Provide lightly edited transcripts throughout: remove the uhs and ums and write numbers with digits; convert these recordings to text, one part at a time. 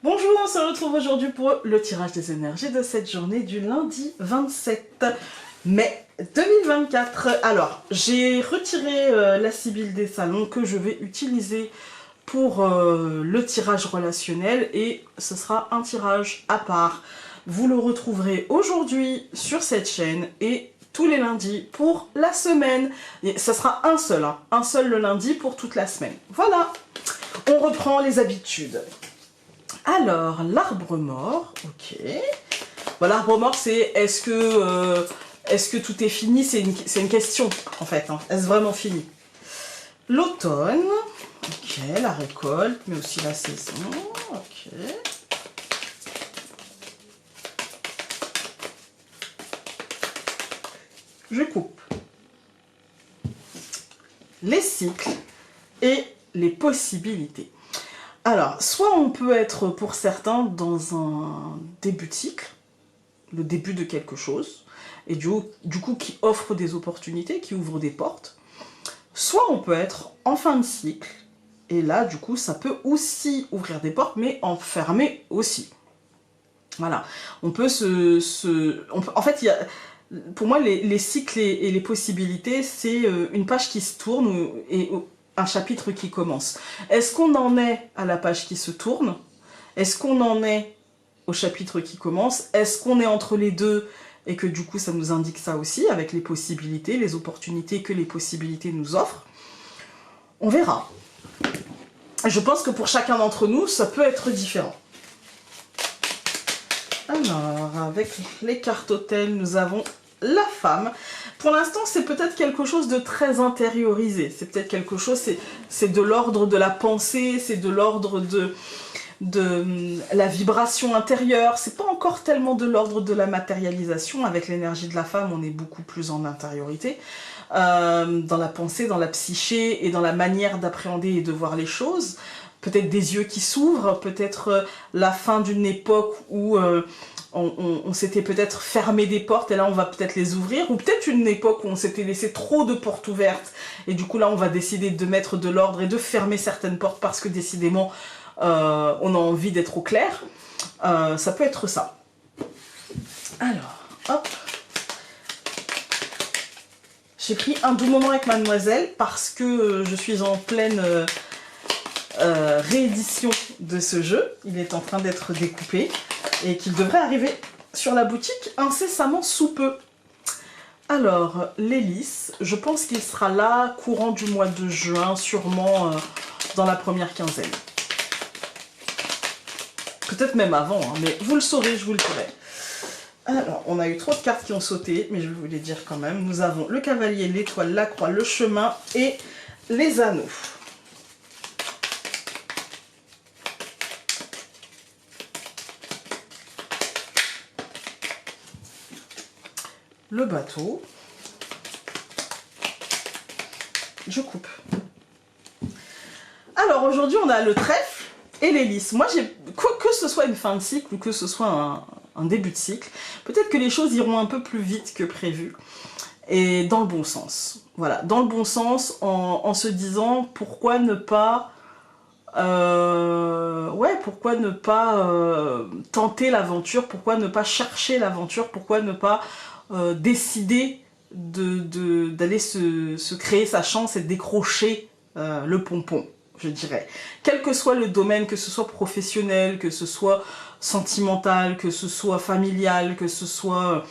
Bonjour, on se retrouve aujourd'hui pour le tirage des énergies de cette journée du lundi 27 mai 2024. Alors, j'ai retiré la Sibylle des salons que je vais utiliser pour le tirage relationnel et ce sera un tirage à part. Vous le retrouverez aujourd'hui sur cette chaîne et tous les lundis pour la semaine. Et ça sera un seul le lundi pour toute la semaine. Voilà, on reprend les habitudes. Alors, l'arbre mort, ok. Bon, l'arbre mort, c'est est-ce que tout est fini? C'est une question, en fait. Hein. Est-ce vraiment fini? L'automne, ok. La récolte, mais aussi la saison, ok. Je coupe. Les cycles et les possibilités. Alors, soit on peut être pour certains dans un début de cycle, le début de quelque chose, et du coup qui offre des opportunités, qui ouvre des portes. Soit on peut être en fin de cycle, et là du coup ça peut aussi ouvrir des portes, mais enfermer aussi. Voilà, on peut en fait, pour moi les cycles et les possibilités, c'est une page qui se tourne et un chapitre qui commence. Est-ce qu'on en est à la page qui se tourne? Est-ce qu'on en est au chapitre qui commence? Est-ce qu'on est entre les deux et que du coup ça nous indique ça aussi avec les possibilités, les opportunités que les possibilités nous offrent? On verra. Je pense que pour chacun d'entre nous, ça peut être différent. Alors, avec les cartes autel, nous avons la femme. Pour l'instant, c'est peut-être quelque chose de très intériorisé. C'est peut-être quelque chose, c'est de l'ordre de la pensée, c'est de l'ordre de la vibration intérieure. C'est pas encore tellement de l'ordre de la matérialisation. Avec l'énergie de la femme, on est beaucoup plus en intériorité. Dans la pensée, dans la psyché et dans la manière d'appréhender et de voir les choses. Peut-être des yeux qui s'ouvrent, peut-être la fin d'une époque où on s'était peut-être fermé des portes et là on va peut-être les ouvrir, ou peut-être une époque où on s'était laissé trop de portes ouvertes et du coup là on va décider de mettre de l'ordre et de fermer certaines portes parce que décidément on a envie d'être au clair. Ça peut être ça. Alors, hop. J'ai pris un doux moment avec mademoiselle parce que je suis en pleine réédition de ce jeu. Il est en train d'être découpé et qu'il devrait arriver sur la boutique incessamment sous peu. Alors, l'hélice, je pense qu'il sera là courant du mois de juin, sûrement dans la première quinzaine. Peut-être même avant, hein, mais vous le saurez, je vous le dirai. Alors, on a eu trop de cartes qui ont sauté, mais je vais vous les dire quand même. Nous avons le cavalier, l'étoile, la croix, le chemin et les anneaux. Le bateau. Je coupe. Alors, aujourd'hui, on a le trèfle et l'hélice. Moi, que ce soit une fin de cycle ou que ce soit un début de cycle, peut-être que les choses iront un peu plus vite que prévu et dans le bon sens. Voilà, dans le bon sens, en se disant pourquoi ne pas pourquoi ne pas tenter l'aventure, pourquoi ne pas chercher l'aventure, pourquoi ne pas décider d'aller se créer sa chance et de décrocher le pompon, je dirais. Quel que soit le domaine, que ce soit professionnel, que ce soit sentimental, que ce soit familial, que ce soit...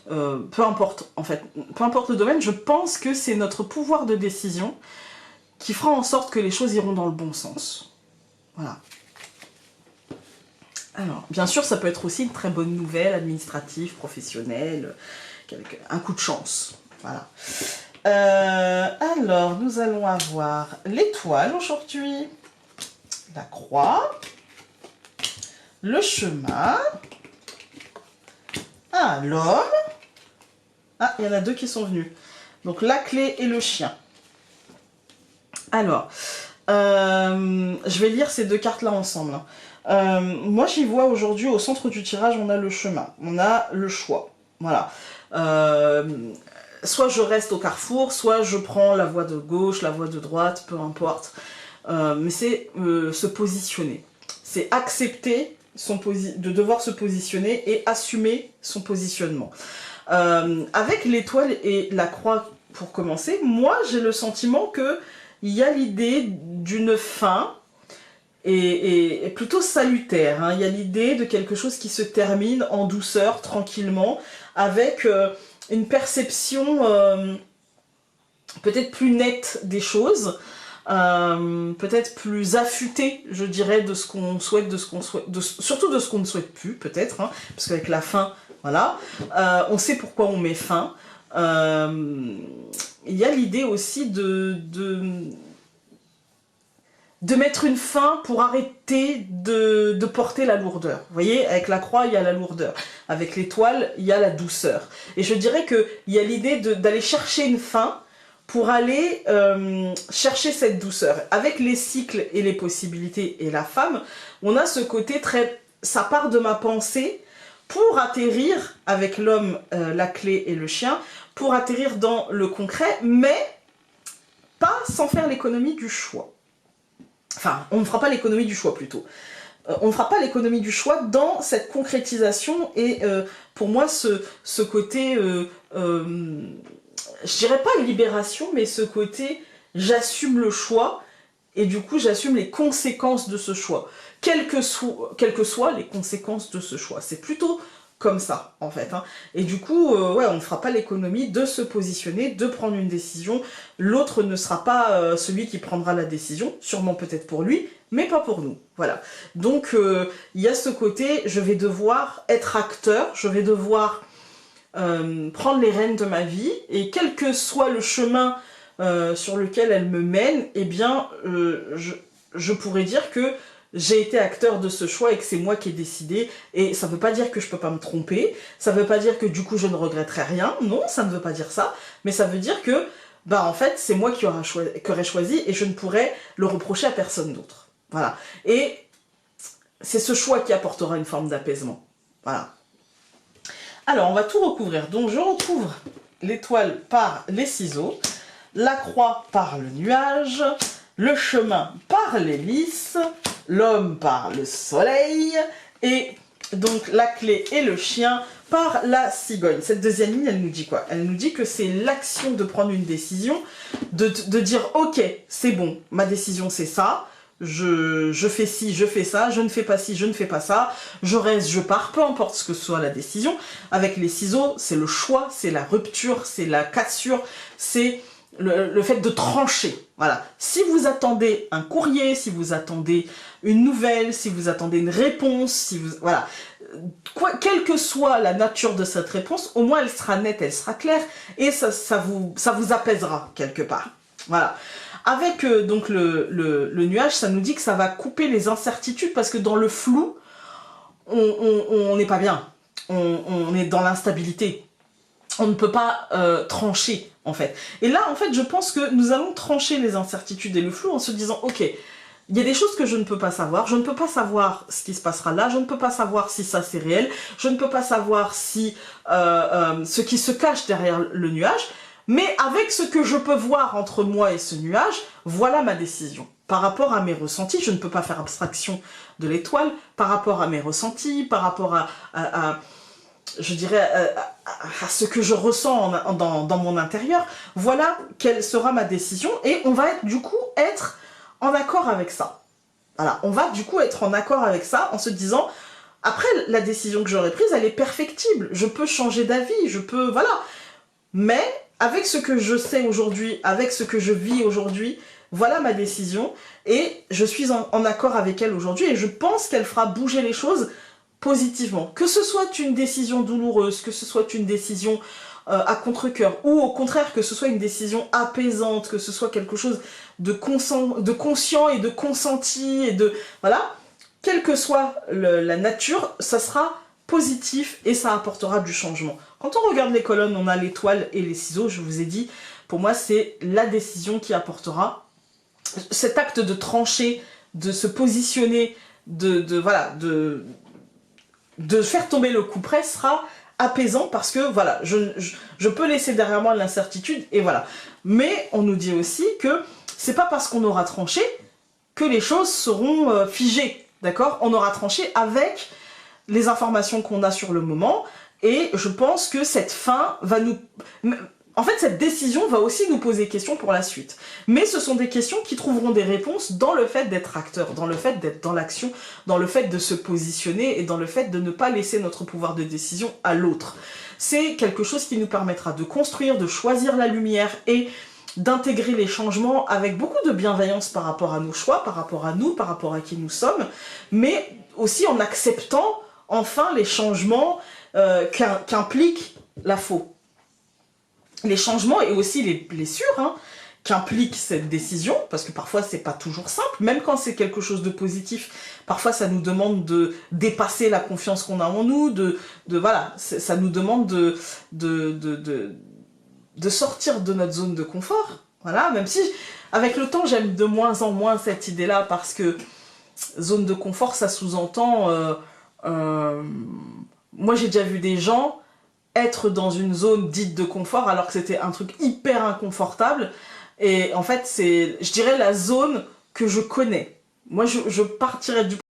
peu importe, en fait. Peu importe le domaine, je pense que c'est notre pouvoir de décision qui fera en sorte que les choses iront dans le bon sens. Voilà. Alors, bien sûr, ça peut être aussi une très bonne nouvelle, administrative, professionnelle, un coup de chance. Voilà. Alors, nous allons avoir l'étoile aujourd'hui, la croix, le chemin, l'homme. Ah, il y en a deux qui sont venus. Donc, la clé et le chien. Alors, je vais lire ces deux cartes-là ensemble. Moi, j'y vois aujourd'hui, au centre du tirage, on a le chemin, on a le choix. Voilà. Soit je reste au carrefour, soit je prends la voie de gauche, la voie de droite, peu importe. Mais c'est se positionner. c'est accepter de devoir se positionner et assumer son positionnement. Avec l'étoile et la croix, pour commencer, moi j'ai le sentiment que il y a l'idée d'une fin et plutôt salutaire. Hein. Il y a l'idée de quelque chose qui se termine en douceur, tranquillement, avec une perception peut-être plus nette des choses, peut-être plus affûtée, je dirais, de ce qu'on souhaite, surtout de ce qu'on ne souhaite plus, peut-être, hein, parce qu'avec la fin, voilà, on sait pourquoi on met fin. Il y a l'idée aussi de mettre une fin pour arrêter de porter la lourdeur. Vous voyez, avec la croix, il y a la lourdeur. Avec l'étoile, il y a la douceur. Et je dirais qu'il y a l'idée d'aller chercher une fin pour aller chercher cette douceur. Avec les cycles et les possibilités et la femme, on a ce côté très... Ça part de ma pensée pour atterrir avec l'homme, la clé et le chien, pour atterrir dans le concret, mais pas sans faire l'économie du choix. Enfin, on ne fera pas l'économie du choix plutôt. On ne fera pas l'économie du choix dans cette concrétisation et pour moi ce côté, je dirais pas une libération, mais ce côté j'assume le choix et du coup j'assume les conséquences de ce choix. Quelles que soient les conséquences de ce choix. C'est plutôt comme ça en fait. Hein. Et du coup, ouais, on ne fera pas l'économie de se positionner, de prendre une décision. L'autre ne sera pas celui qui prendra la décision, sûrement peut-être pour lui, mais pas pour nous. Voilà. Donc il y a ce côté, je vais devoir être acteur, je vais devoir prendre les rênes de ma vie, et quel que soit le chemin sur lequel elle me mène, eh bien, je pourrais dire que j'ai été acteur de ce choix et que c'est moi qui ai décidé, et ça veut pas dire que je peux pas me tromper, ça veut pas dire que du coup je ne regretterai rien, non, ça ne veut pas dire ça, mais ça veut dire que, bah en fait, c'est moi qui aurais choisi et je ne pourrais le reprocher à personne d'autre. Voilà. Et c'est ce choix qui apportera une forme d'apaisement. Voilà. Alors, on va tout recouvrir. Donc, je recouvre l'étoile par les ciseaux, la croix par le nuage, le chemin par l'hélice, l'homme par le soleil, et donc la clé et le chien par la cigogne. Cette deuxième ligne, elle nous dit quoi? Elle nous dit que c'est l'action de prendre une décision, de dire « Ok, c'est bon, ma décision c'est ça, je fais ci, je fais ça, je ne fais pas ci, je ne fais pas ça, je reste, je pars, peu importe ce que soit la décision. » Avec les ciseaux, c'est le choix, c'est la rupture, c'est la cassure, c'est le fait de trancher. Voilà. Si vous attendez un courrier, si vous attendez une nouvelle, si vous attendez une réponse, si vous... Voilà. Quelle que soit la nature de cette réponse, au moins elle sera nette, elle sera claire, et ça vous apaisera quelque part. Voilà. Avec donc le nuage, ça nous dit que ça va couper les incertitudes, parce que dans le flou, on n'est pas bien. On est dans l'instabilité. On ne peut pas trancher, en fait. Et là, en fait, je pense que nous allons trancher les incertitudes et le flou en se disant, ok, il y a des choses que je ne peux pas savoir, je ne peux pas savoir ce qui se passera là, je ne peux pas savoir si ça c'est réel, je ne peux pas savoir si ce qui se cache derrière le nuage, mais avec ce que je peux voir entre moi et ce nuage, voilà ma décision. Par rapport à mes ressentis, je ne peux pas faire abstraction de l'étoile, par rapport à mes ressentis, par rapport à je dirais, à ce que je ressens dans mon intérieur, voilà quelle sera ma décision, et on va du coup être en accord avec ça. Voilà, on va du coup être en accord avec ça, en se disant, après la décision que j'aurais prise, elle est perfectible, je peux changer d'avis, je peux, voilà, mais avec ce que je sais aujourd'hui, avec ce que je vis aujourd'hui, voilà ma décision, et je suis en accord avec elle aujourd'hui, et je pense qu'elle fera bouger les choses positivement. Que ce soit une décision douloureuse, que ce soit une décision à contre-cœur, ou au contraire que ce soit une décision apaisante, que ce soit quelque chose de conscient et de consenti, et de... Voilà, quelle que soit la nature, ça sera positif et ça apportera du changement. Quand on regarde les colonnes, on a l'étoile et les ciseaux, je vous ai dit, pour moi c'est la décision qui apportera cet acte de trancher, de se positionner, voilà, de faire tomber le coup près sera apaisant, parce que voilà, je peux laisser derrière moi l'incertitude, et voilà. Mais on nous dit aussi que c'est pas parce qu'on aura tranché que les choses seront figées. d'accord? On aura tranché avec les informations qu'on a sur le moment, et je pense que cette fin va nous... En fait, cette décision va aussi nous poser questions pour la suite. Mais ce sont des questions qui trouveront des réponses dans le fait d'être acteur, dans le fait d'être dans l'action, dans le fait de se positionner et dans le fait de ne pas laisser notre pouvoir de décision à l'autre. C'est quelque chose qui nous permettra de construire, de choisir la lumière et d'intégrer les changements avec beaucoup de bienveillance par rapport à nos choix, par rapport à nous, par rapport à qui nous sommes, mais aussi en acceptant enfin les changements qu'implique la faux. Les changements et aussi les blessures qu'implique cette décision, parce que parfois c'est pas toujours simple, même quand c'est quelque chose de positif, parfois ça nous demande de dépasser la confiance qu'on a en nous, voilà, ça nous demande de sortir de notre zone de confort, voilà, même si avec le temps j'aime de moins en moins cette idée-là, parce que zone de confort ça sous-entend, moi j'ai déjà vu des gens être dans une zone dite de confort alors que c'était un truc hyper inconfortable, et en fait c'est, je dirais, la zone que je connais. Moi je partirais du